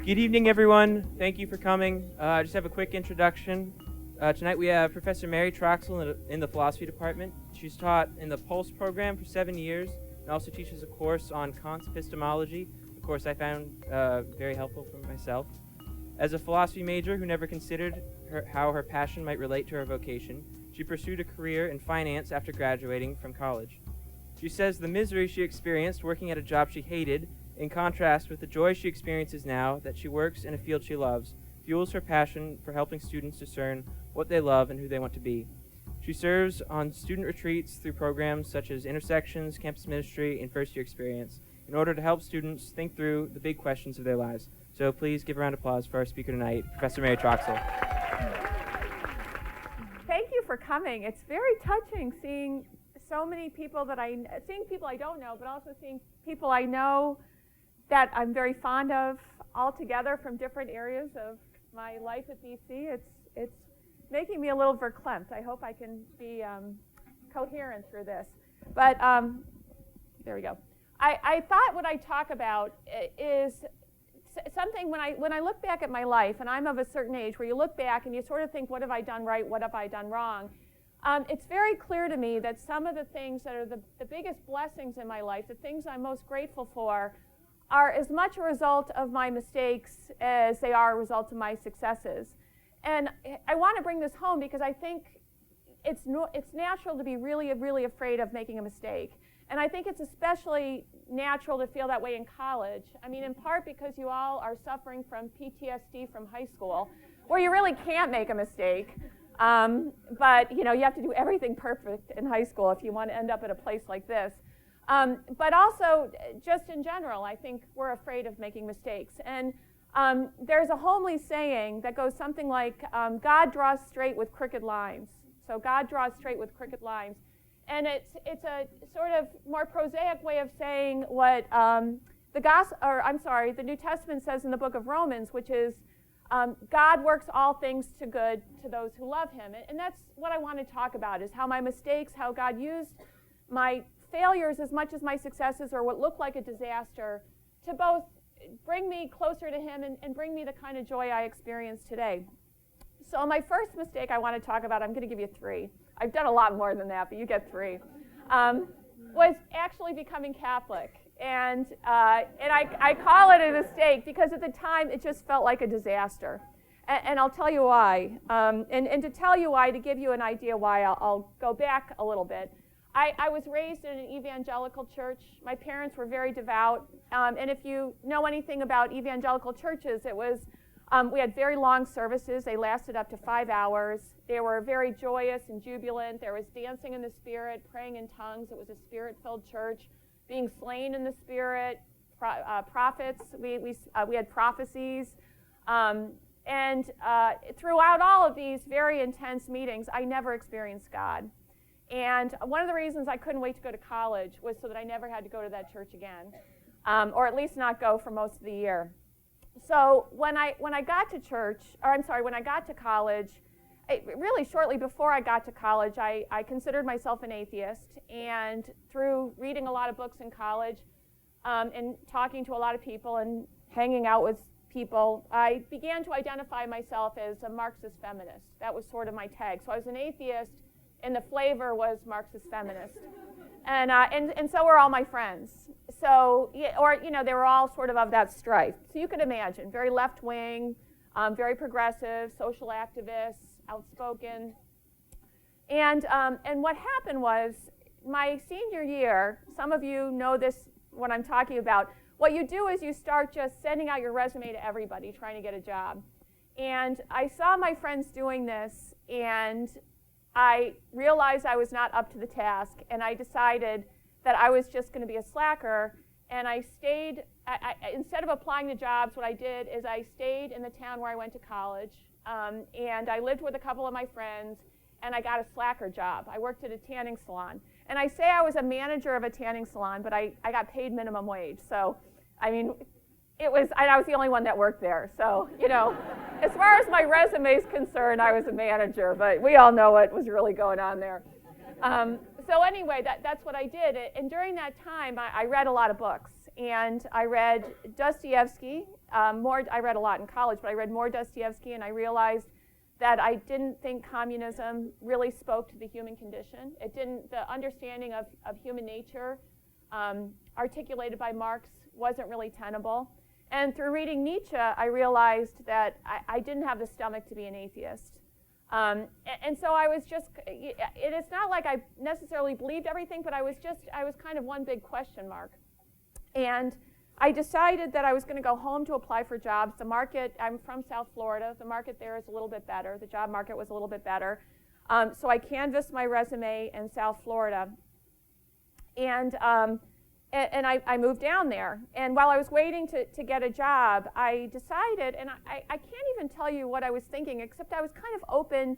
Good evening, everyone. Thank you for coming. I just have a quick introduction. Tonight we have Professor Mary Troxell in the philosophy department. She's taught in the Pulse program for 7 years and also teaches a course on Kant's epistemology, a course I found very helpful for myself. As a philosophy major who never considered how her passion might relate to her vocation, she pursued a career in finance after graduating from college. She says the misery she experienced working at a job she hated, in contrast with the joy she experiences now that she works in a field she loves, fuels her passion for helping students discern what they love and who they want to be. She serves on student retreats through programs such as Intersections, Campus Ministry, and First Year Experience in order to help students think through the big questions of their lives. So please give a round of applause for our speaker tonight, Professor Mary Troxell. Thank you for coming. It's very touching seeing so many people seeing people I don't know, but also seeing people I know that I'm very fond of all together from different areas of my life at BC. It's making me a little verklempt. I hope I can be coherent through this. But there we go. I thought what I talk about is something when I look back at my life, and I'm of a certain age where you look back and you sort of think, what have I done right, what have I done wrong? It's very clear to me that some of the things that are the biggest blessings in my life, the things I'm most grateful for, are as much a result of my mistakes as they are a result of my successes. And I want to bring this home because I think it's natural to be really, really afraid of making a mistake. And I think it's especially natural to feel that way in college. I mean, in part because you all are suffering from PTSD from high school, where you really can't make a mistake. But you have to do everything perfect in high school if you want to end up at a place like this. But also, just in general, I think we're afraid of making mistakes. And there's a homely saying that goes something like, God draws straight with crooked lines. So God draws straight with crooked lines. And it's a sort of more prosaic way of saying what the New Testament says in the book of Romans, which is, God works all things to good to those who love him. And that's what I want to talk about, is how my mistakes, how God used my failures as much as my successes, or what looked like a disaster, to both bring me closer to him and bring me the kind of joy I experience today. So my first mistake I want to talk about, I'm going to give you 3. I've done a lot more than that, but you get 3. Was actually becoming Catholic. And I call it a mistake because at the time it just felt like a disaster. And I'll tell you why. And to tell you why, to give you an idea why, I'll go back a little bit. I was raised in an evangelical church. My parents were very devout. And if you know anything about evangelical churches, it was we had very long services. They lasted up to 5 hours. They were very joyous and jubilant. There was dancing in the Spirit, praying in tongues. It was a Spirit-filled church. Being slain in the Spirit, prophets. We had prophecies. And throughout all of these very intense meetings, I never experienced God. And one of the reasons I couldn't wait to go to college was so that I never had to go to that church again, or at least not go for most of the year. So when I got to college, really shortly before I got to college, I considered myself an atheist. And through reading a lot of books in college and talking to a lot of people and hanging out with people, I began to identify myself as a Marxist feminist. That was sort of my tag. So I was an atheist, and the flavor was Marxist feminist. And so were all my friends. So, they were all sort of that stripe. So you could imagine, very left-wing, very progressive, social activists, outspoken. And what happened was, my senior year, some of you know this, what I'm talking about, what you do is you start just sending out your resume to everybody trying to get a job. And I saw my friends doing this, and I realized I was not up to the task, and I decided that I was just going to be a slacker, and I stayed, instead of applying to jobs, what I did is I stayed in the town where I went to college, and I lived with a couple of my friends, and I got a slacker job. I worked at a tanning salon. And I say I was a manager of a tanning salon, but I got paid minimum wage. So, I mean, I was the only one that worked there. So, as far as my resume is concerned, I was a manager, but we all know what was really going on there. So anyway, that's what I did. And during that time, I read a lot of books. And I read Dostoevsky. I read a lot in college, but I read more Dostoevsky, and I realized that I didn't think communism really spoke to the human condition. The understanding of human nature articulated by Marx wasn't really tenable. And through reading Nietzsche, I realized that I didn't have the stomach to be an atheist. And so I was just, it's not like I necessarily believed everything, but I was kind of one big question mark. And I decided that I was going to go home to apply for jobs. The market, I'm from South Florida, the market there is a little bit better. The job market was a little bit better. So I canvassed my resume in South Florida. And I moved down there. And while I was waiting to get a job, I decided, and I can't even tell you what I was thinking, except I was kind of open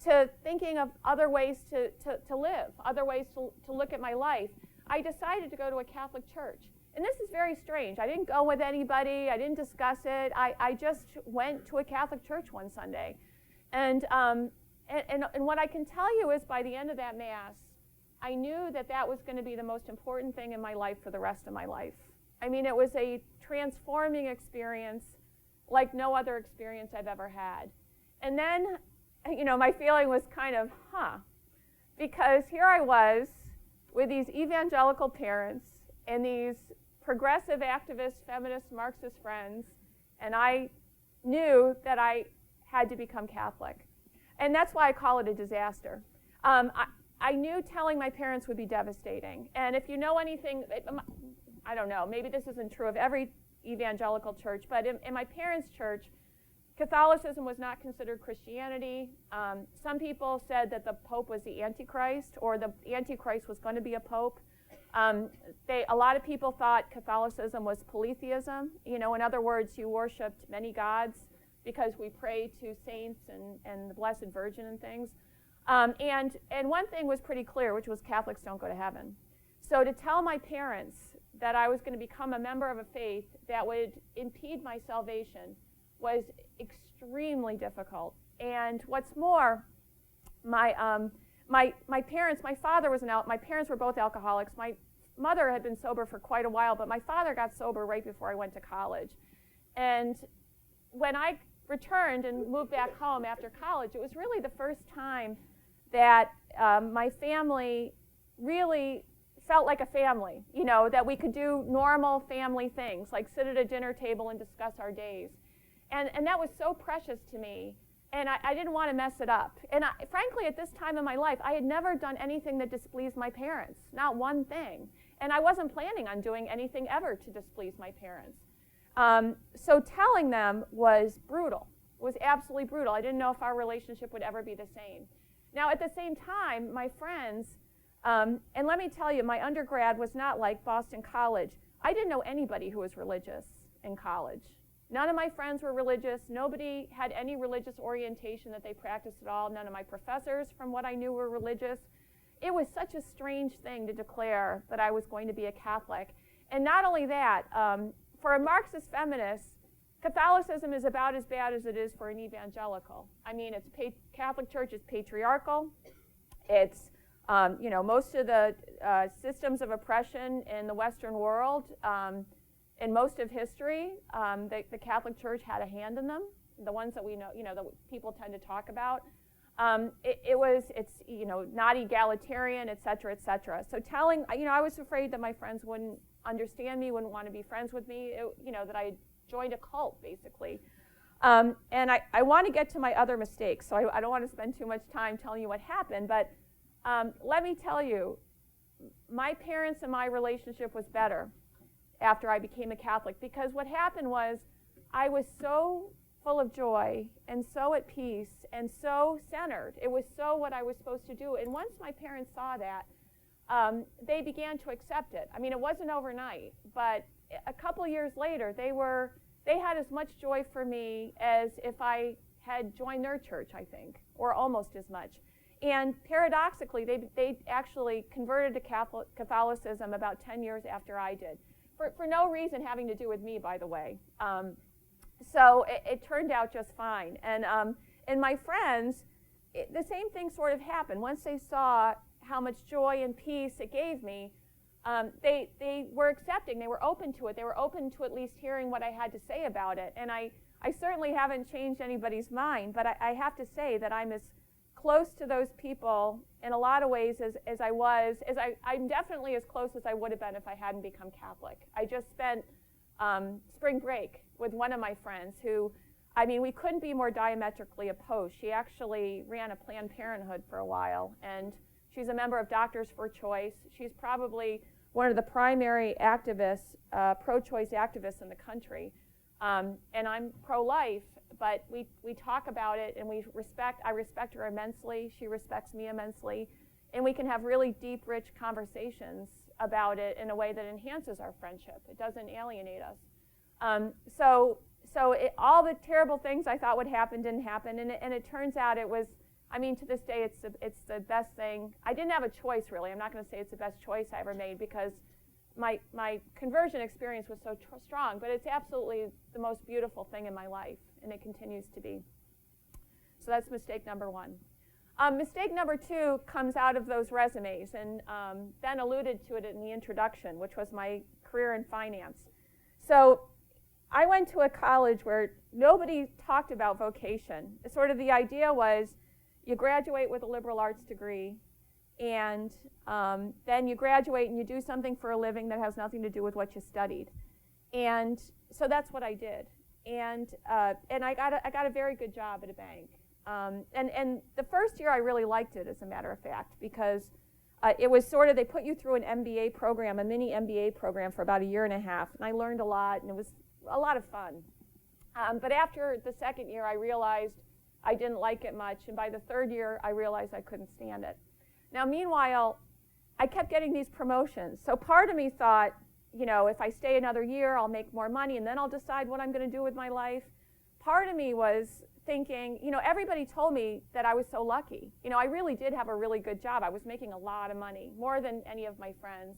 to thinking of other ways to live, other ways to look at my life. I decided to go to a Catholic church. And this is very strange. I didn't go with anybody. I didn't discuss it. I just went to a Catholic church one Sunday. And what I can tell you is by the end of that Mass, I knew that was going to be the most important thing in my life for the rest of my life. I mean, it was a transforming experience like no other experience I've ever had. And then, my feeling was kind of, because here I was with these evangelical parents and these progressive activist, feminist, Marxist friends, and I knew that I had to become Catholic. And that's why I call it a disaster. I knew telling my parents would be devastating. And if you know anything, I don't know, maybe this isn't true of every evangelical church, but in my parents' church, Catholicism was not considered Christianity. Some people said that the Pope was the Antichrist, or the Antichrist was going to be a Pope. A lot of people thought Catholicism was polytheism. In other words, you worshipped many gods because we pray to saints and the Blessed Virgin and things. And one thing was pretty clear, which was Catholics don't go to heaven. So to tell my parents that I was going to become a member of a faith that would impede my salvation was extremely difficult. And what's more, my parents, my father was my parents were both alcoholics. My mother had been sober for quite a while, but my father got sober right before I went to college. And when I returned and moved back home after college, it was really the first time that my family really felt like a family, that we could do normal family things, like sit at a dinner table and discuss our days. And that was so precious to me, and I didn't want to mess it up. And frankly, at this time in my life, I had never done anything that displeased my parents, not one thing. And I wasn't planning on doing anything ever to displease my parents. So telling them was brutal. It was absolutely brutal. I didn't know if our relationship would ever be the same. Now, at the same time, my friends, and let me tell you, my undergrad was not like Boston College. I didn't know anybody who was religious in college. None of my friends were religious. Nobody had any religious orientation that they practiced at all. None of my professors, from what I knew, were religious. It was such a strange thing to declare that I was going to be a Catholic. And not only that, for a Marxist feminist, Catholicism is about as bad as it is for an evangelical. I mean, Catholic Church is patriarchal. It's, most of the systems of oppression in the Western world, in most of history, the Catholic Church had a hand in them. The ones that we know, that people tend to talk about. It's not egalitarian, et cetera, et cetera. So I was afraid that my friends wouldn't understand me, wouldn't want to be friends with me, that I joined a cult, basically. And I want to get to my other mistakes, so I don't want to spend too much time telling you what happened, but let me tell you, my parents and my relationship was better after I became a Catholic, because what happened was I was so full of joy and so at peace and so centered. It was so what I was supposed to do. And once my parents saw that, they began to accept it. I mean, it wasn't overnight, but a couple years later, they had as much joy for me as if I had joined their church, I think, or almost as much. And paradoxically, they actually converted to Catholicism about 10 years after I did, for no reason having to do with me, by the way. So it turned out just fine. And my friends, the same thing sort of happened. Once they saw how much joy and peace it gave me, they were accepting. They were open to it. They were open to at least hearing what I had to say about it. And I certainly haven't changed anybody's mind, but I have to say that I'm as close to those people in a lot of ways as I'm definitely as close as I would have been if I hadn't become Catholic. I just spent spring break with one of my friends who, I mean, we couldn't be more diametrically opposed. She actually ran a Planned Parenthood for a while, and she's a member of Doctors for Choice. She's probably one of the primary activists, pro-choice activists in the country. And I'm pro-life, but we talk about it, and I respect her immensely. She respects me immensely. And we can have really deep, rich conversations about it in a way that enhances our friendship. It doesn't alienate us. All the terrible things I thought would happen didn't happen, and it turns out it was, I mean, to this day, it's the best thing. I didn't have a choice, really. I'm not going to say it's the best choice I ever made, because my conversion experience was so strong, but it's absolutely the most beautiful thing in my life, and it continues to be. So that's mistake number one. Mistake number two comes out of those resumes, and Ben alluded to it in the introduction, which was my career in finance. So I went to a college where nobody talked about vocation. Sort of the idea was you graduate with a liberal arts degree, and then you graduate and you do something for a living that has nothing to do with what you studied. And so that's what I did. And I got a very good job at a bank. And the first year I really liked it, as a matter of fact, because it was sort of, they put you through an MBA program, a mini MBA program for about a year and a half, and I learned a lot, and it was a lot of fun. But after the second year, I realized I didn't like it much, and by the third year, I realized I couldn't stand it. Now, meanwhile, I kept getting these promotions, so part of me thought, you know, if I stay another year, I'll make more money, and then I'll decide what I'm going to do with my life. Part of me was thinking, you know, everybody told me that I was so lucky. You know, I really did have a really good job. I was making a lot of money, more than any of my friends.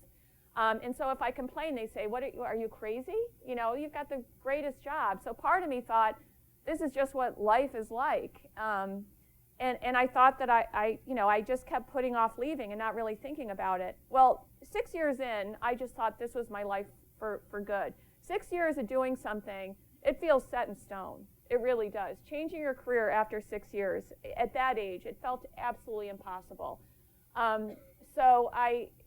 And so if I complain, they say, "What are you crazy? You know, you've got the greatest job." So part of me thought, this is just what life is like. And I thought that I just kept putting off leaving and not really thinking about it. Well, 6 years in, I just thought this was my life for good. 6 years of doing something, it feels set in stone. It really does. Changing your career after 6 years, at that age, it felt absolutely impossible. So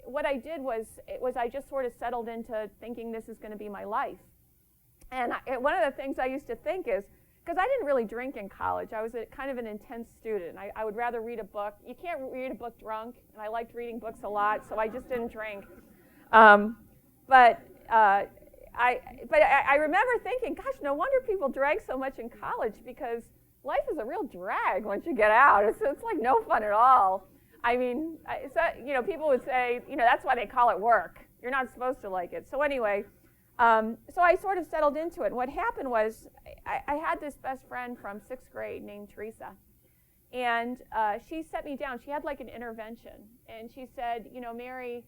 what I did was I just sort of settled into thinking this is going to be my life. And one of the things I used to think is, because I didn't really drink in college, I was kind of an intense student. I would rather read a book. You can't read a book drunk, and I liked reading books a lot, so I just didn't drink. But I remember thinking, gosh, no wonder people drank so much in college, because life is a real drag once you get out. It's like no fun at all. I mean, people would say, that's why they call it work. You're not supposed to like it. So anyway, so I sort of settled into it. And what happened was I had this best friend from 6th grade named Teresa. And she set me down. She had like an intervention. And she said, Mary,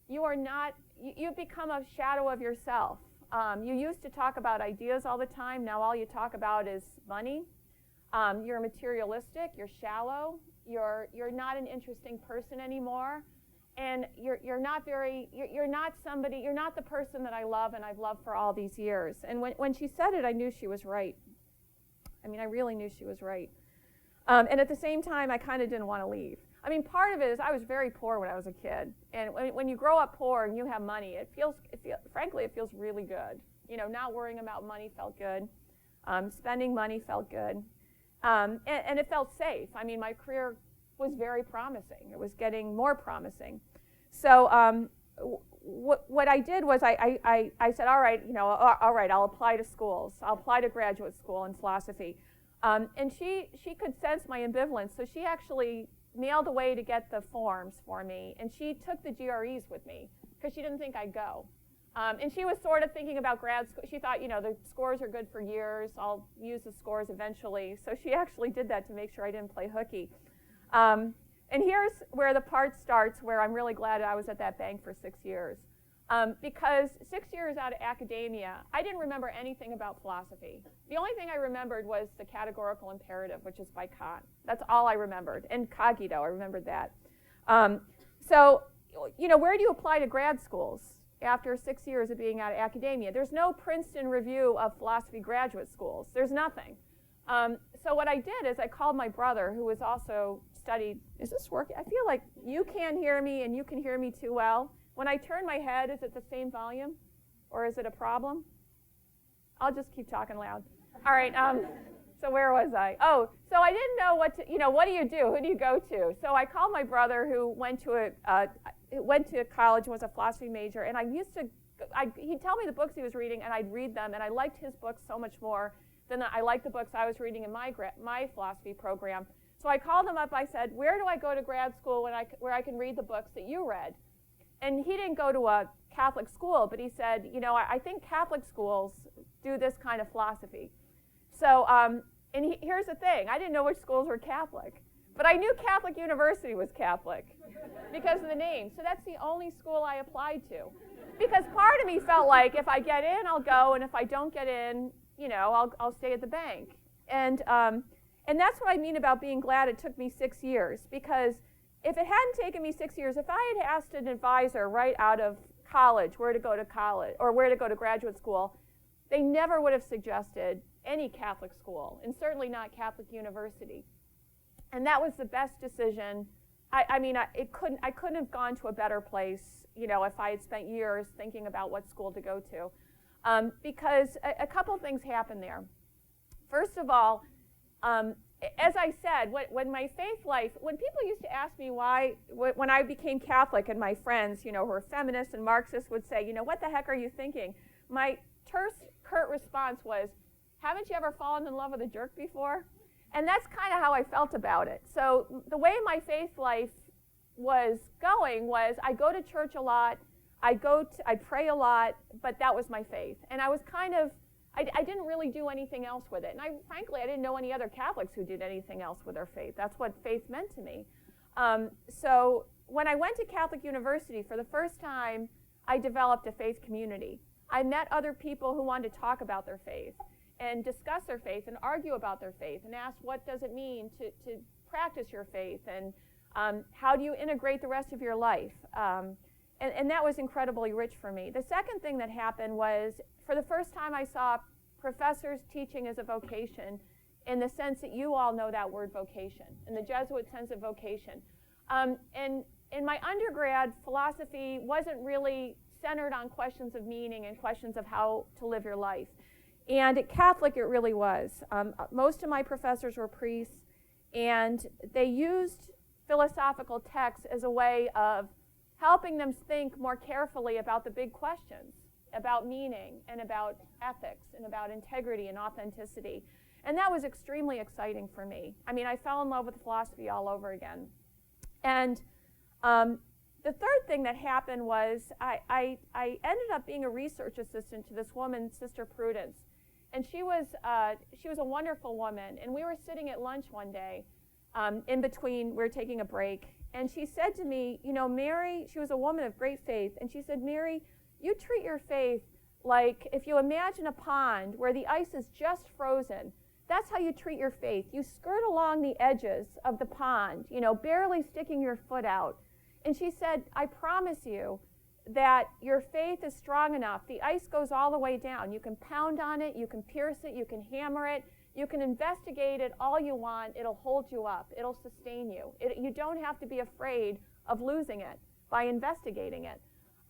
you've become a shadow of yourself. You used to talk about ideas all the time. Now all you talk about is money. You're materialistic. You're shallow. You're not an interesting person anymore, and you're not the person that I love and I've loved for all these years. And when she said it, I knew she was right. I mean, I really knew she was right. And at the same time, I kind of didn't want to leave. I mean, part of it is I was very poor when I was a kid, and when you grow up poor and you have money, frankly, it feels really good. Not worrying about money felt good. Spending money felt good. And it felt safe. I mean, my career was very promising. It was getting more promising. So what I did was I said, all right, I'll apply to schools. I'll apply to graduate school in philosophy. And she could sense my ambivalence, so she actually mailed a way to get the forms for me, and she took the GREs with me because she didn't think I'd go. And she was sort of thinking about grad school. She thought, the scores are good for years. I'll use the scores eventually. So she actually did that to make sure I didn't play hooky. And here's where the part starts, where I'm really glad I was at that bank for 6 years. Because 6 years out of academia, I didn't remember anything about philosophy. The only thing I remembered was the categorical imperative, which is by Kant. That's all I remembered. And cogito, I remembered that. So where do you apply to grad schools after 6 years of being out of academia? There's no Princeton review of philosophy graduate schools. There's nothing. So what I did is I called my brother, who was also studied. Is this working? I feel like you can't hear me and you can hear me too well. When I turn my head, is it the same volume? Or is it a problem? I'll just keep talking loud. All right. So where was I? Oh, so I didn't know what to, what do you do? Who do you go to? So I called my brother, who went to college and was a philosophy major, and he'd tell me the books he was reading, and I'd read them, and I liked his books so much more than I liked the books I was reading in my philosophy program. So I called him up. I said, where do I go to grad school where I can read the books that you read? And he didn't go to a Catholic school, but he said, I think Catholic schools do this kind of philosophy. So, here's the thing. I didn't know which schools were Catholic, but I knew Catholic University was Catholic because of the name. So that's the only school I applied to. Because part of me felt like if I get in, I'll go, and if I don't get in, I'll stay at the bank. And that's what I mean about being glad it took me 6 years, because if it hadn't taken me 6 years, if I had asked an advisor right out of college where to go to college or where to go to graduate school, they never would have suggested any Catholic school, and certainly not Catholic University. And that was the best decision. I couldn't have gone to a better place, if I had spent years thinking about what school to go to, because a couple things happened there. First of all, as I said, when my faith life, when people used to ask me why, when I became Catholic, and my friends, who are feminists and Marxists would say, what the heck are you thinking? My terse, curt response was, haven't you ever fallen in love with a jerk before? And that's kind of how I felt about it. So the way my faith life was going was I go to church a lot, I pray a lot, but that was my faith. And I was I didn't really do anything else with it. And frankly, I didn't know any other Catholics who did anything else with their faith. That's what faith meant to me. So when I went to Catholic University, for the first time, I developed a faith community. I met other people who wanted to talk about their faith and discuss their faith and argue about their faith and ask what does it mean to practice your faith, and how do you integrate the rest of your life. And that was incredibly rich for me. The second thing that happened was, for the first time, I saw professors teaching as a vocation, in the sense that you all know that word vocation, in the Jesuit sense of vocation. And in my undergrad, philosophy wasn't really centered on questions of meaning and questions of how to live your life. And at Catholic, it really was. Most of my professors were priests, and they used philosophical texts as a way of helping them think more carefully about the big questions, about meaning and about ethics and about integrity and authenticity. And that was extremely exciting for me. I fell in love with philosophy all over again. And the third thing that happened was I ended up being a research assistant to this woman, Sister Prudence. And she was a wonderful woman. And we were sitting at lunch one day, in between, we were taking a break. And she said to me, Mary, she was a woman of great faith. And she said, Mary, you treat your faith like if you imagine a pond where the ice is just frozen. That's how you treat your faith. You skirt along the edges of the pond, barely sticking your foot out. And she said, I promise you that your faith is strong enough. The ice goes all the way down. You can pound on it, you can pierce it, you can hammer it, you can investigate it all you want. It'll hold you up. It'll sustain you. You don't have to be afraid of losing it by investigating it.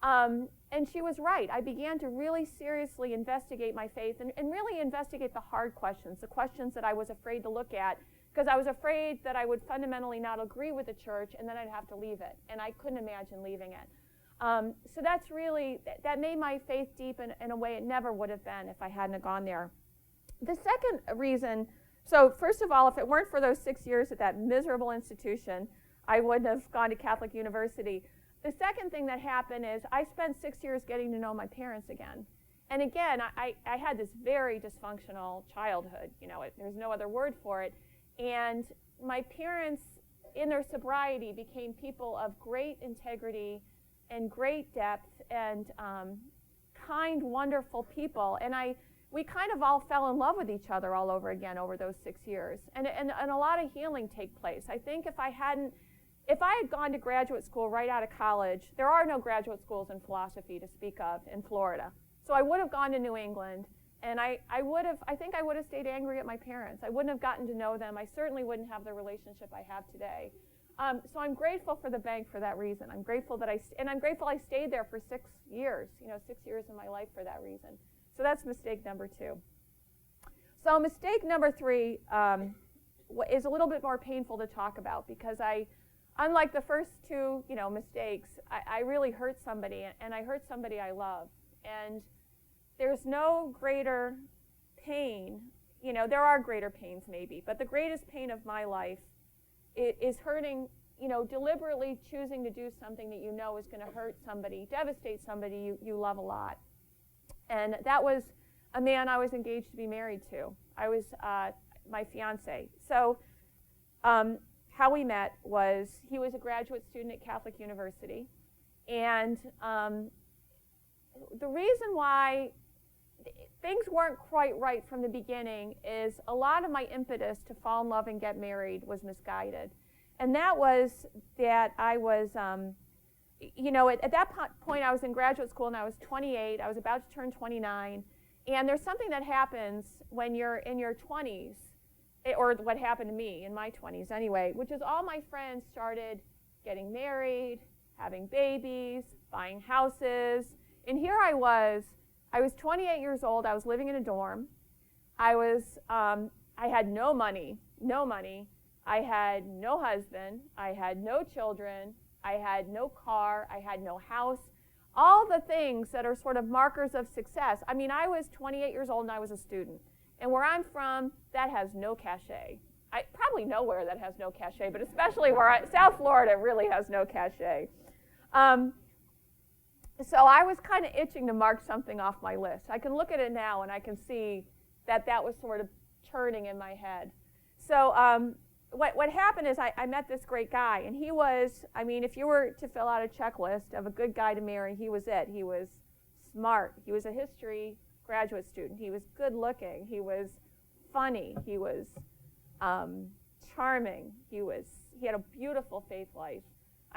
And she was right. I began to really seriously investigate my faith and really investigate the hard questions, the questions that I was afraid to look at, because I was afraid that I would fundamentally not agree with the church and then I'd have to leave it. And I couldn't imagine leaving it. So that's really, that made my faith deep in a way it never would have been if I hadn't gone there. The second reason, so first of all, if it weren't for those 6 years at that miserable institution, I wouldn't have gone to Catholic University. The second thing that happened is I spent 6 years getting to know my parents again. And again, I had this very dysfunctional childhood. There's no other word for it. And my parents, in their sobriety, became people of great integrity and great depth and kind, wonderful people. And we kind of all fell in love with each other all over again over those 6 years. And a lot of healing take place. I think if if I had gone to graduate school right out of college, there are no graduate schools in philosophy to speak of in Florida. So I would have gone to New England, and I think I would have stayed angry at my parents. I wouldn't have gotten to know them. I certainly wouldn't have the relationship I have today. So I'm grateful for the bank for that reason. I'm grateful that I'm grateful I stayed there for 6 years, 6 years of my life for that reason. So that's mistake number 2. So mistake number 3 is a little bit more painful to talk about because unlike the first 2, mistakes, I really hurt somebody, and I hurt somebody I love. And there's no greater pain, there are greater pains maybe, but the greatest pain of my life is hurting, deliberately choosing to do something that is going to hurt somebody, devastate somebody you love a lot. And that was a man I was engaged to be married to. I was my fiance. So how we met was he was a graduate student at Catholic University. And the reason why things weren't quite right from the beginning is a lot of my impetus to fall in love and get married was misguided. And that was that I was, at that point I was in graduate school and I was 28. I was about to turn 29. And there's something that happens when you're in your 20s, or what happened to me in my 20s anyway, which is all my friends started getting married, having babies, buying houses. And here I was 28 years old. I was living in a dorm. I had no money. I had no husband. I had no children. I had no car. I had no house. All the things that are sort of markers of success. I mean, I was 28 years old and I was a student. And where I'm from, that has no cachet. Probably nowhere that has no cachet, but especially South Florida really has no cachet. So I was kind of itching to mark something off my list. I can look at it now and I can see that was sort of churning in my head. So what happened is I met this great guy, and he was, if you were to fill out a checklist of a good guy to marry, he was it. He was smart. He was a history graduate student. He was good looking. He was funny. He was charming. He had a beautiful faith life.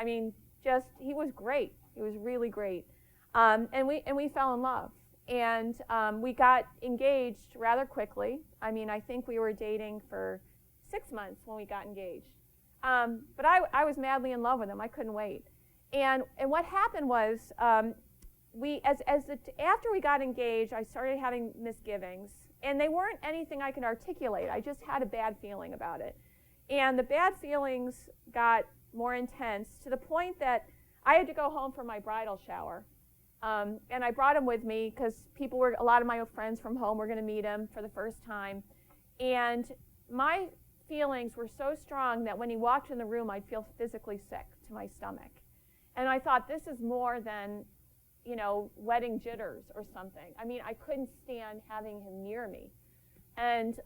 He was great. He was really great. And we fell in love. And we got engaged rather quickly. I think we were dating for 6 months when we got engaged. But I was madly in love with him. I couldn't wait. And what happened was, after we got engaged, I started having misgivings. And they weren't anything I can articulate. I just had a bad feeling about it. And the bad feelings got more intense to the point that I had to go home for my bridal shower. And I brought him with me because a lot of my friends from home were going to meet him for the first time. And my feelings were so strong that when he walked in the room, I'd feel physically sick to my stomach. And I thought, this is more than, wedding jitters or something. I couldn't stand having him near me. And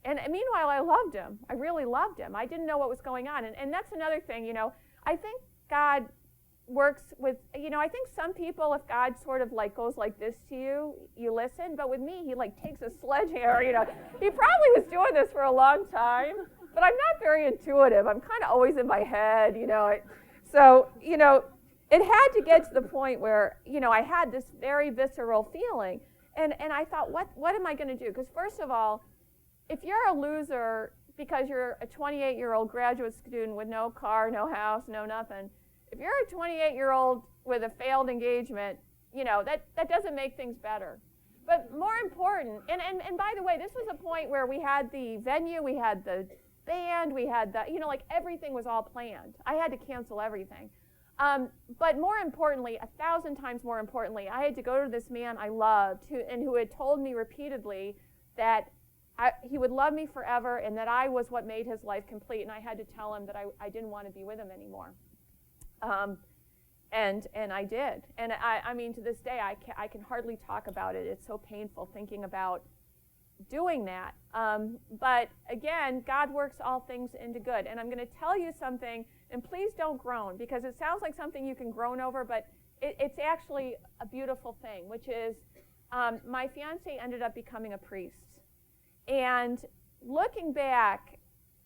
meanwhile, I loved him. I really loved him. I didn't know what was going on. And that's another thing, I think God works with, I think some people, if God sort of goes like this to you, you listen. But with me, he takes a sledgehammer, He probably was doing this for a long time, but I'm not very intuitive. I'm kind of always in my head, So, it had to get to the point where, I had this very visceral feeling. And I thought, what am I going to do? Because first of all, if you're a loser because you're a 28-year-old graduate student with no car, no house, no nothing, if you're a 28-year-old with a failed engagement, that doesn't make things better. But more important, and by the way, this was a point where we had the venue, we had the band, we had the, everything was all planned. I had to cancel everything. But more importantly, 1,000 times more importantly, I had to go to this man I loved who had told me repeatedly that he would love me forever and that I was what made his life complete. And I had to tell him that I didn't want to be with him anymore. And I did. And to this day, I can hardly talk about it. It's so painful thinking about doing that. But again, God works all things into good. And I'm going to tell you something, and please don't groan, because it sounds like something you can groan over, but it's actually a beautiful thing, which is my fiance ended up becoming a priest. And looking back,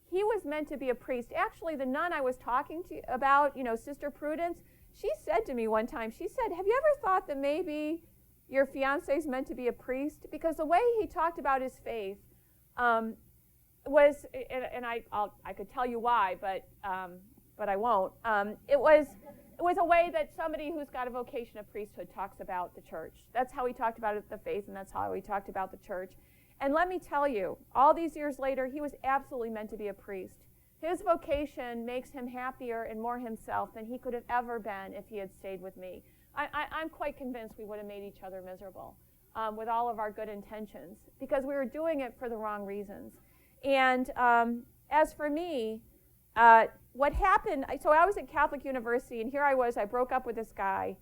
he was meant to be a priest. Actually, the nun I was talking to about, Sister Prudence, she said to me one time, she said, have you ever thought that maybe your fiancé is meant to be a priest? Because the way he talked about his faith was, and I could tell you why, but I won't. It was a way that somebody who's got a vocation of priesthood talks about the church. That's how he talked about it, the faith, and that's how he talked about the church. And let me tell you, all these years later, he was absolutely meant to be a priest. His vocation makes him happier and more himself than he could have ever been if he had stayed with me. I'm quite convinced we would have made each other miserable with all of our good intentions, because we were doing it for the wrong reasons. And as for me, what happened, so I was at Catholic University, and here I broke up with this guy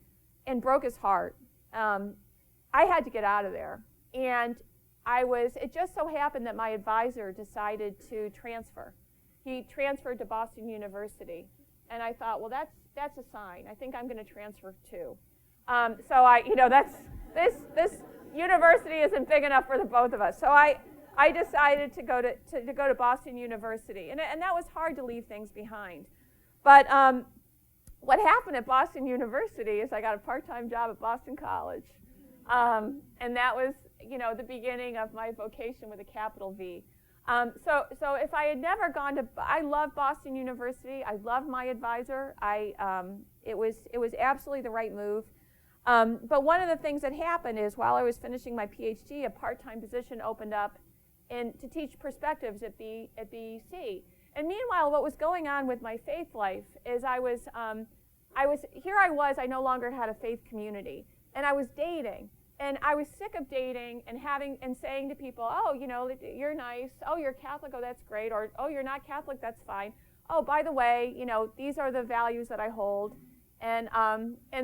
and broke his heart. I had to get out of there. And it just so happened that my advisor decided to transfer. He transferred to Boston University. And I thought, well, that's a sign. I think I'm going to transfer too. This university isn't big enough for the both of us. So I decided to go to Boston University. And that was hard to leave things behind. But what happened at Boston University is I got a part-time job at Boston College. And that was, the beginning of my vocation with a capital V. So if I had never gone to, I love Boston University. I love my advisor. It was absolutely the right move. But one of the things that happened is while I was finishing my PhD, a part-time position opened up to teach perspectives at BC. And meanwhile, what was going on with my faith life is I no longer had a faith community, and I was dating. And I was sick of dating and saying to people, oh, you're nice. Oh, you're Catholic. Oh, that's great. Or, oh, you're not Catholic. That's fine. Oh, by the way, these are the values that I hold. And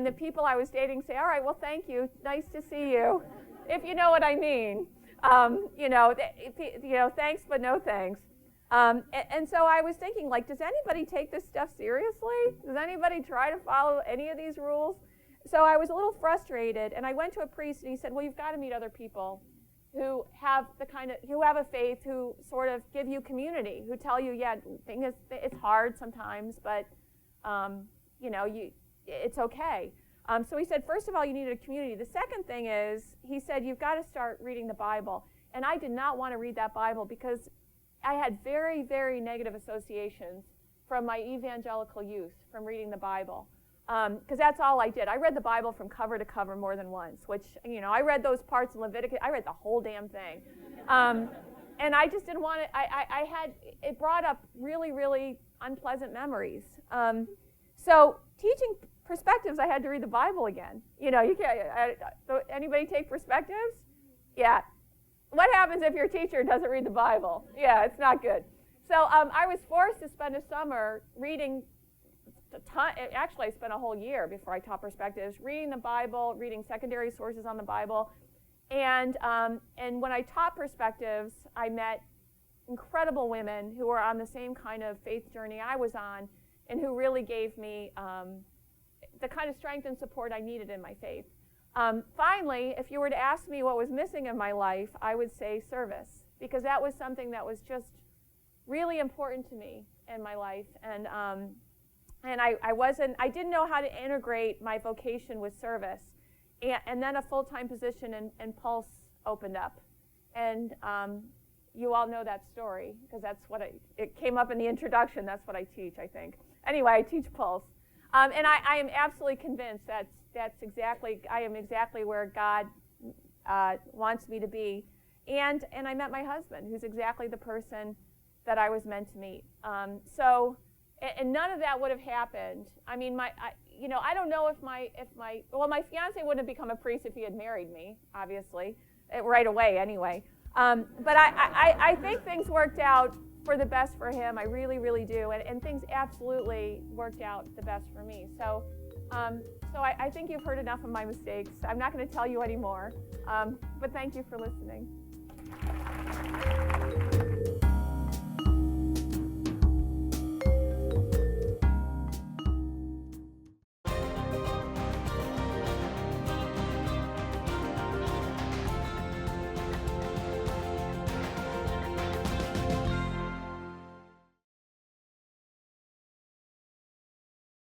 the people I was dating say, all right, well, thank you. Nice to see you, if you know what I mean. Thanks, but no thanks. And so I was thinking, does anybody take this stuff seriously? Does anybody try to follow any of these rules? So I was a little frustrated, and I went to a priest, and he said, well, you've got to meet other people who have who have a faith, who sort of give you community, who tell you, yeah, it's hard sometimes, but it's okay. So he said, first of all, you need a community. The second thing is, he said, you've got to start reading the Bible. And I did not want to read that Bible because I had very, very negative associations from my evangelical youth from reading the Bible. Because that's all I did. I read the Bible from cover to cover more than once, which, I read those parts in Leviticus. I read the whole damn thing. And I just didn't want it. It brought up really, really unpleasant memories. So teaching perspectives, I had to read the Bible again. You can't, anybody take perspectives? Yeah. What happens if your teacher doesn't read the Bible? Yeah, it's not good. So I was forced to spend a summer reading actually, I spent a whole year before I taught perspectives, reading the Bible, reading secondary sources on the Bible. And when I taught perspectives, I met incredible women who were on the same kind of faith journey I was on, and who really gave me the kind of strength and support I needed in my faith. Finally, if you were to ask me what was missing in my life, I would say service, because that was something that was just really important to me in my life. And I didn't know how to integrate my vocation with service. And then a full-time position in Pulse opened up. And you all know that story, because that's what it came up in the introduction. That's what I teach, I think. Anyway, I teach Pulse. And I am absolutely convinced I am exactly where God wants me to be. And I met my husband, who's exactly the person that I was meant to meet. And none of that would have happened. I mean, I don't know if my fiance wouldn't have become a priest if he had married me, obviously, right away anyway. But I think things worked out for the best for him. I really, really do. And things absolutely worked out the best for me. So I think you've heard enough of my mistakes. I'm not going to tell you anymore. But thank you for listening.